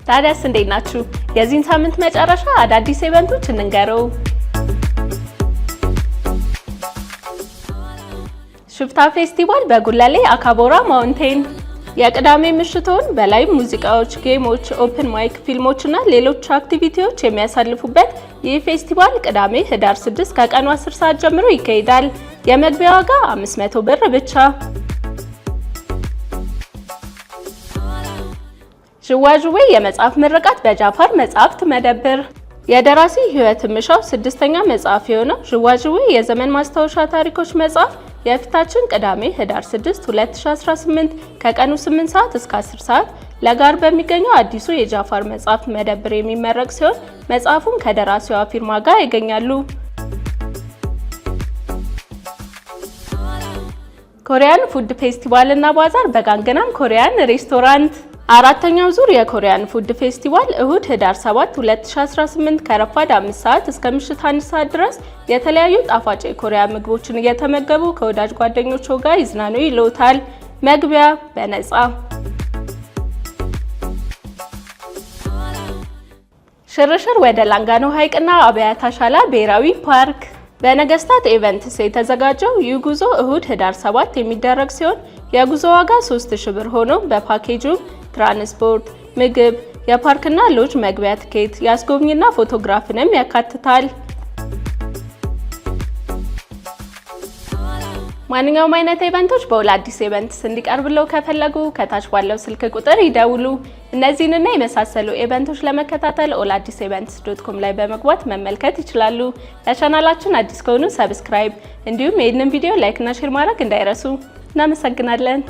ታዲያስ እንዴት ናችሁ? የዚህን ሳምንት መጨረሻ አዳዲስ ኢቨንቶች እንንገረው። ሽፍታ ፌስቲቫል በጉለሌ አካቦራ ማውንቴን። የቅዳሜ ምሽቶን በላይቭ ሙዚቃዎች፣ ጌሞች፣ ኦፕን ማይክ፣ ፊልሞችና ሌሎች አክቲቪቲዎች የሚያሳልፉበት ይህ ፌስቲቫል ቅዳሜ ህዳር 6 ከቀኑ 10 ሰዓት ጀምሮ ይካሄዳል። የመግቢያ ዋጋ 500 ብር ብቻ። ዥዋዥዌ የመጽሐፍ ምርቃት በጃፋር መጽሐፍት መደብር። የደራሲ ህይወት ምሻው 6ኛ መጽሐፍ የሆነው ዥዋዥዌ የዘመን ማስታወሻ ታሪኮች መጽሐፍ የፊታችን ቅዳሜ ህዳር 6 2018 ከቀኑ 8 ሰዓት እስከ 10 ሰዓት ለጋር በሚገኘው አዲሱ የጃፋር መጽሐፍት መደብር የሚመረቅ ሲሆን መጽሐፉን ከደራሲዋ ፊርማ ጋር ያገኛሉ። ኮሪያን ፉድ ፌስቲቫል እና ባዛር በጋንግናም ኮሪያን ሬስቶራንት። አራተኛው ዙር የኮሪያን ፉድ ፌስቲቫል እሁድ ህዳር 7 2018 ከረፋድ 5 ሰዓት እስከ ምሽት 1 ሰዓት ድረስ የተለያዩ ጣፋጭ የኮሪያ ምግቦችን እየተመገቡ ከወዳጅ ጓደኞቹ ጋር ይዝናኑ ይለውታል። መግቢያ በነፃ። ሽርሽር ወደ ላንጋኖ ሐይቅና አብያታ ሻላ ብሔራዊ ፓርክ። በነገስታት ኢቨንትስ የተዘጋጀው ይህ ጉዞ እሁድ ህዳር 7 የሚደረግ ሲሆን የጉዞ ዋጋ 3000 ብር ሆኖ በፓኬጁ ትራንስፖርት፣ ምግብ፣ የፓርክና ሎጅ መግቢያ ትኬት፣ ያስጎብኝና ፎቶግራፍንም ያካትታል። ማንኛውም አይነት ኢቨንቶች በኦል አዲስ ኢቨንትስ እንዲቀርብለው ከፈለጉ ከታች ባለው ስልክ ቁጥር ይደውሉ። እነዚህንና የመሳሰሉ ኢቨንቶች ለመከታተል oladisevents.com ላይ በመግባት መመልከት ይችላሉ። ለቻናላችን አዲስ ከሆኑ ሰብስክራይብ፣ እንዲሁም ይህንን ቪዲዮ ላይክ እና ሼር ማድረግ እንዳይረሱ። እናመሰግናለን።